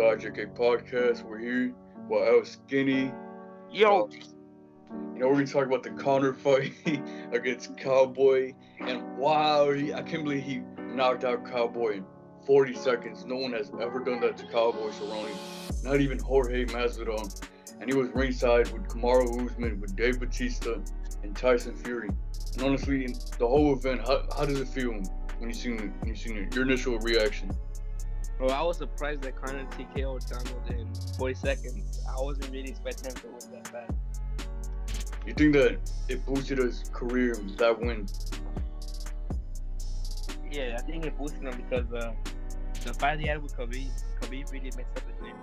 IJK podcast. We're here. Well, I was skinny. Yo, We're gonna talk about the Conor fight against Cowboy. And wow, I can't believe he knocked out Cowboy in 40 seconds. No one has ever done that to Cowboy Cerrone. Not even Jorge Masvidal. And he was ringside with Kamaru Usman, with Dave Bautista, and Tyson Fury. And honestly, in the whole event, how does it feel when you seen your initial reaction? bro, I was surprised that Conor TKO'd Donald in 40 seconds. I wasn't really expecting him to win that fast. You think that it boosted his career, that win? Yeah, I think it boosted him because the fight he had with Khabib really messed up his name.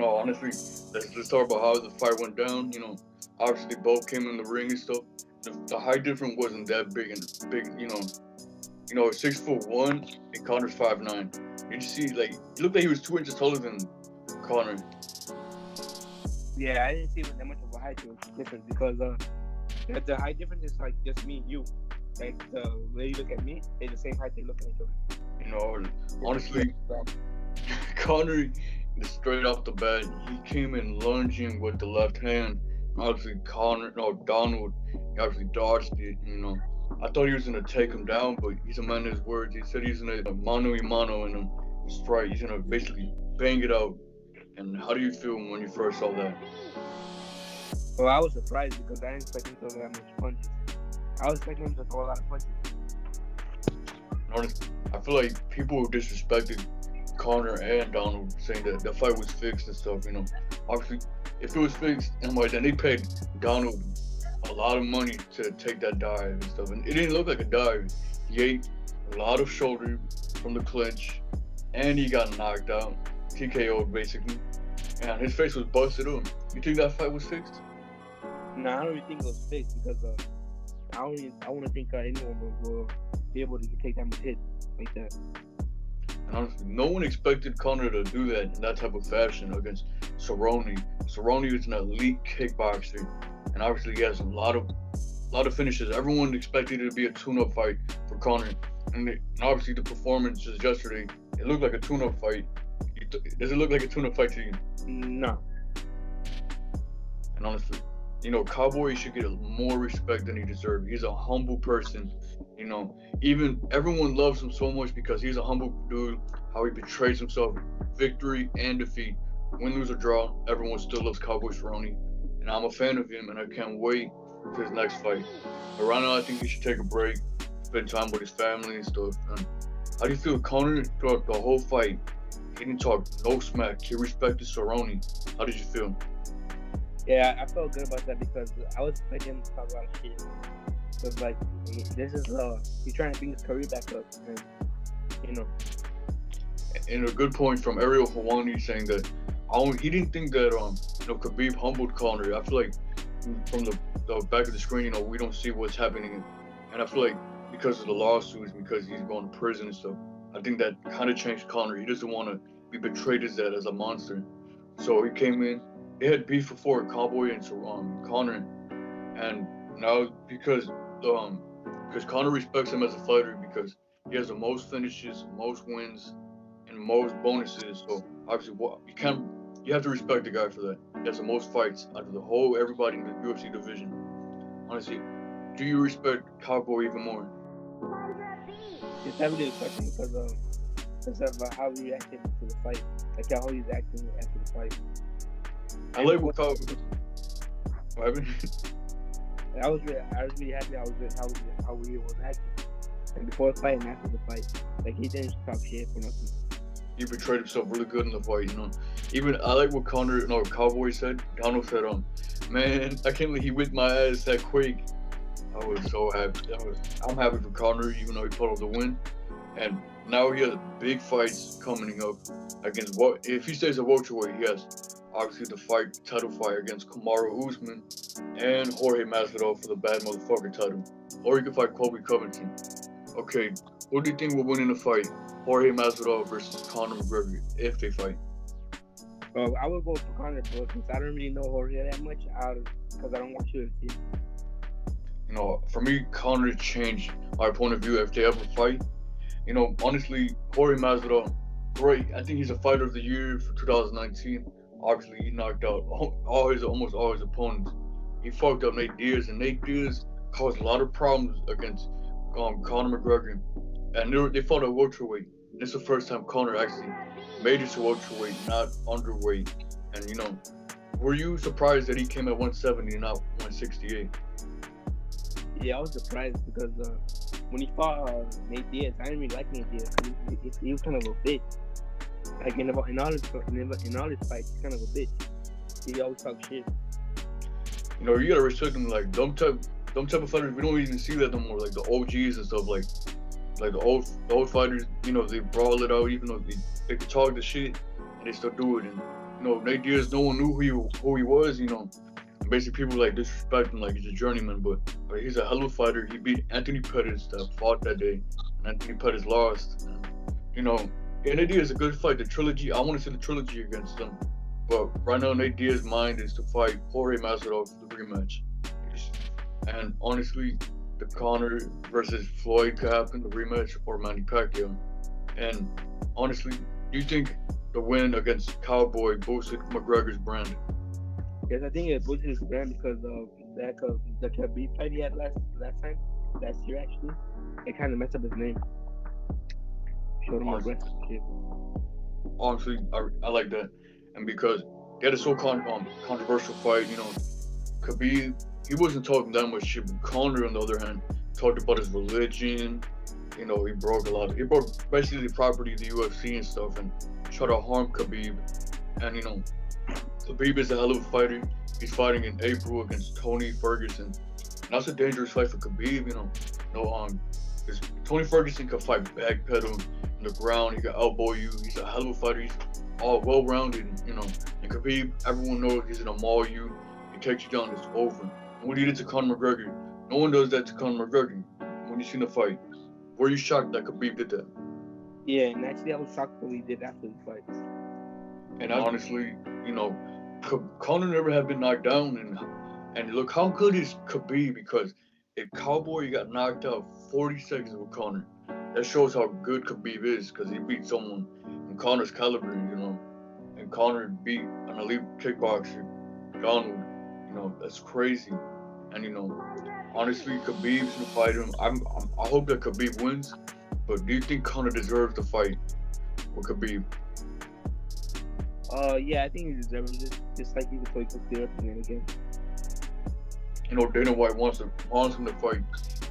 Honestly, let's talk about how the fight went down. Obviously they both came in the ring and stuff. The height difference wasn't that big, 6'1" and Conor's 5'9". Did you see, it looked like he was 2 inches taller than Conor. Yeah, I didn't see that much of a height difference because the height difference is like just me and you. Like the way you look at me, they're the same height they look at each other. Honestly, Conor, straight off the bat, he came in lunging with the left hand. Obviously, Donald, he obviously dodged it. I thought he was gonna take him down, but he's a man of his words. He said he's gonna mano in him, strike. He's gonna basically bang it out. And how do you feel when you first saw that? Well, I was surprised because I didn't expect him to throw that much punches. I was expecting him to throw a lot of punches. Honestly, I feel like people disrespected Conor and Donald, saying that the fight was fixed and stuff. Obviously, if it was fixed, then they paid Donald a lot of money to take that dive and stuff, and it didn't look like a dive. He ate a lot of shoulder from the clinch, and he got knocked out, TKO'd basically, and his face was busted up. You think that fight was fixed? No, I don't really think it was fixed because I don't think anyone will be able to take that much hit like that. And honestly, no one expected Conor to do that in that type of fashion against Cerrone. Cerrone is an elite kickboxer, and obviously he has a lot of finishes. Everyone expected it to be a tune-up fight for Conor, and obviously the performance just yesterday, it looked like a tune-up fight. Does it look like a tune-up fight to you? No. And honestly, Cowboy should get more respect than he deserves. He's a humble person. Even everyone loves him so much because he's a humble dude. How he betrays himself, victory and defeat, win, lose or draw. Everyone still loves Cowboy Cerrone, and I'm a fan of him, and I can't wait for his next fight. But right now, I think he should take a break, spend time with his family and stuff. And how do you feel, Conor, throughout the whole fight? He didn't talk no smack. He respected Cerrone. How did you feel? Yeah, I felt good about that because I was expecting him to talk a lot of shit. Because this is he's trying to bring his career back up, and And a good point from Ariel Hawani saying that he didn't think that Khabib humbled Conor. I feel like from the back of the screen, we don't see what's happening, and I feel like because of the lawsuits, because he's going to prison and stuff, I think that kind of changed Conor. He doesn't want to be betrayed as a monster, so he came in. They had beef before, Cowboy and Conor, and now because Conor respects him as a fighter because he has the most finishes, most wins, and most bonuses. So obviously, you have to respect the guy for that. He has the most fights out of everybody in the UFC division. Honestly, do you respect Cowboy even more? It's heavily respecting because of how he acted to the fight, like how he's acting after the fight. I like what Cowboy. What happened? I was really happy how he was acting, and before the fight and after the fight, he didn't talk shit for nothing. He betrayed himself really good in the fight, Even I like what Cowboy said. Donald said, man, I can't believe he whipped my ass that quick. I was so happy. I'm happy for Conor, even though he pulled off the win. And now he has big fights coming up against if he stays at welterweight, he has obviously the title fight against Kamaru Usman and Jorge Masvidal for the bad motherfucker title. Or he could fight Colby Covington. Okay, who do you think will win in the fight? Jorge Masvidal versus Conor McGregor, if they fight? Well, I would go for Conor, but since I don't really know Jorge that much, because I don't watch UFC. For me, Conor changed my point of view if they ever fight. Honestly, Jorge Masvidal, great. I think he's a fighter of the year for 2019. Obviously, he knocked out almost all his opponents. He fucked up Nate Diaz, and Nate Diaz caused a lot of problems against Conor McGregor. And they fought at welterweight. This is the first time Conor actually made it to welterweight, not underweight. And were you surprised that he came at 170 and not 168? Yeah, I was surprised because when he fought Nate Diaz, I didn't really like Nate Diaz. He was kind of a bitch. Like in all his fights, he's kind of a bitch. He always talk shit. You gotta respect them. Like them type of fighters, we don't even see that no more. Like the OGs and stuff. Like the old fighters, they brawl it out, even though they could talk the shit and they still do it. And Nate Diaz, no one knew who he was. Basically people like disrespect him like he's a journeyman, but he's a hell of a fighter. He beat Anthony Pettis that fought that day, and Anthony Pettis lost. And, Nate Diaz is a good fight. The trilogy, I want to see the trilogy against them. But right now, Nate Diaz's mind is to fight Jorge Masvidal for the rematch. And honestly, the Conor versus Floyd could happen, the rematch, or Manny Pacquiao. And honestly, do you think the win against Cowboy boosted McGregor's brand? Yes, I think it boosted his brand because of the Khabib fight he had last year actually. It kind of messed up his name. Showed him aggressive shit. Honestly, I like that. And because they had a so controversial fight, Khabib, he wasn't talking that much shit, but Conor, on the other hand, talked about his religion. He broke basically the property of the UFC and stuff, and tried to harm Khabib. And Khabib is a hell of a fighter. He's fighting in April against Tony Ferguson. And that's a dangerous fight for Khabib. Because Tony Ferguson can fight backpedal on the ground. He can elbow you. He's a hell of a fighter. He's all well-rounded. And Khabib, everyone knows he's gonna maul you. He takes you down. It's over. And what he did to Conor McGregor, no one does that to Conor McGregor. When you seen the fight, were you shocked that Khabib did that? Yeah, and actually I was shocked what he did after the fight. And honestly, Conor never had been knocked down, and look how good is Khabib, because if Cowboy got knocked out 40 seconds with Conor, that shows how good Khabib is, because he beat someone in Conor's caliber, and Conor beat an elite kickboxer, Donald. That's crazy. And honestly, Khabib's gonna fight him. I hope that Khabib wins, but do you think Conor deserves the fight with Khabib? Yeah, I think he deserves it. Just like he could play clear up and again. Dana White wants him to fight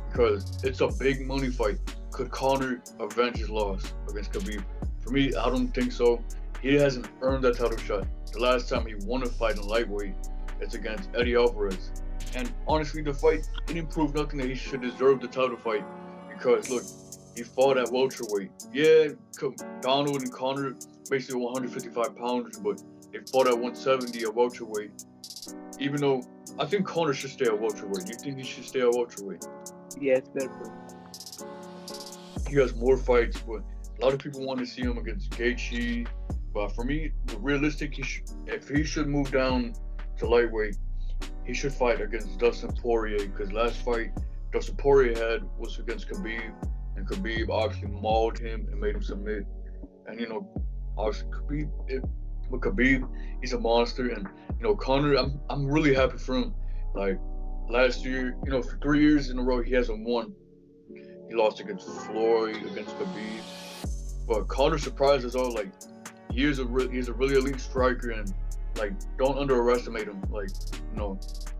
because it's a big money fight. Could Conor avenge his loss against Khabib? For me, I don't think so. He hasn't earned that title shot. The last time he won a fight in lightweight, it's against Eddie Alvarez. And honestly, the fight didn't prove nothing that he should deserve the title fight, because look, he fought at welterweight. Yeah, Donald and Conor basically 155 pounds, but they fought at 170 at welterweight. Even though I think Conor should stay at welterweight. Do you think he should stay at welterweight? Yeah, it's better for him. He has more fights, but a lot of people want to see him against Gaethje. But for me, realistic, if he should move down to lightweight, he should fight against Dustin Poirier, because last fight Dustin Poirier had was against Khabib, and Khabib obviously mauled him and made him submit. And obviously Khabib, he's a monster, and Conor, I'm really happy for him. Like last year, for 3 years in a row he hasn't won. He lost against Floyd, against Khabib, but Conor surprised us all. Like he's a really elite striker, and like don't underestimate him. Like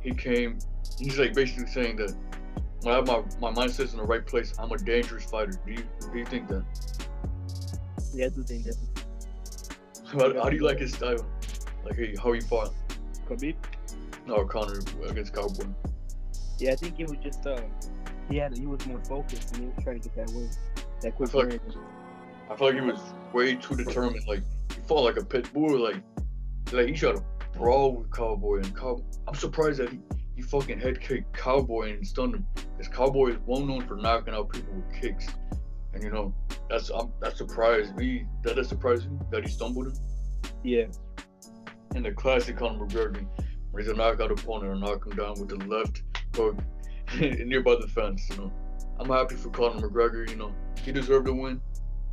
he's like basically saying that when I have my mindset's in the right place, I'm a dangerous fighter. Do you think that? Yeah, I do think that. How do you like his style? Like how he fought? Khabib? No, Conor against Cowboy. Yeah, I think he was just he was more focused, and he was trying to get that win, that quick win. I feel like he was way too determined. Like he fought like a pit bull. Like he tried to brawl with Cowboy, and I'm surprised that he fucking head kicked Cowboy and stunned him, because Cowboy is well known for knocking out people with kicks. And that surprised me. That surprised me that he stumbled him. Yeah. And the classic Conor McGregor, where he's a knockout opponent or knock him down with the left hook nearby the fence. I'm happy for Conor McGregor. He deserved to win,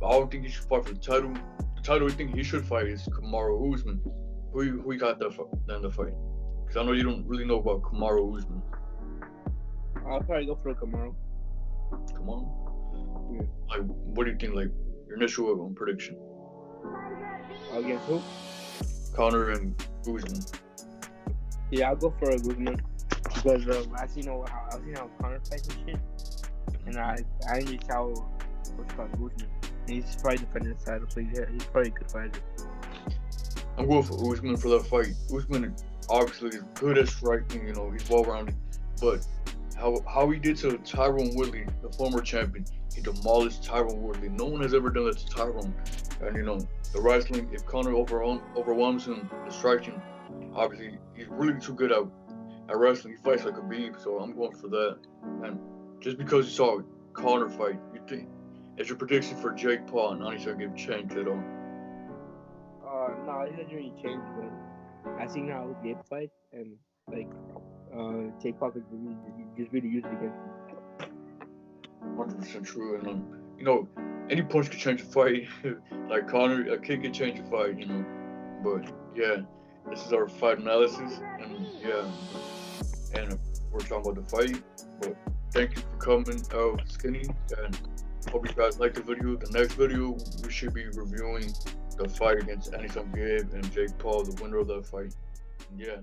but I don't think he should fight for the title. The title you think he should fight is Kamaru Usman. Who you got then the fight? Because I know you don't really know about Kamaru Usman. I'll probably go for Camaro. Come on. Yeah. Like, what do you think? Like, your initial prediction? Against who? Conor and Usman. Yeah, I'll go for Usman because I seen how Conor fights and shit, and I really saw what's called Usman. And he's probably defending the title, so he's probably a good fighter. I'm going for Usman for that fight. Usman obviously is good at striking, he's well rounded. But how he did to Tyron Woodley, the former champion, he demolished Tyron Woodley. No one has ever done that to Tyron. And the wrestling, if Conor overwhelms him, the striking, obviously he's really too good at wrestling. He fights like a beef, so I'm going for that. And just because you saw Conor fight, you think as your prediction for Jake Paul and Anisha give changed at all? No, it hasn't really changed, but I seen how Gabe fight, and like Jake Paul could really use it against him. 100% true. And any punch could change a fight. Like Conor, a kick could change a fight. But yeah, this is our fight analysis, and yeah, and we're talking about the fight. But thank you for coming out, Skinny, and hope you guys liked the video. The next video, we should be reviewing the fight against Anderson Gabe and Jake Paul, the winner of that fight. And yeah.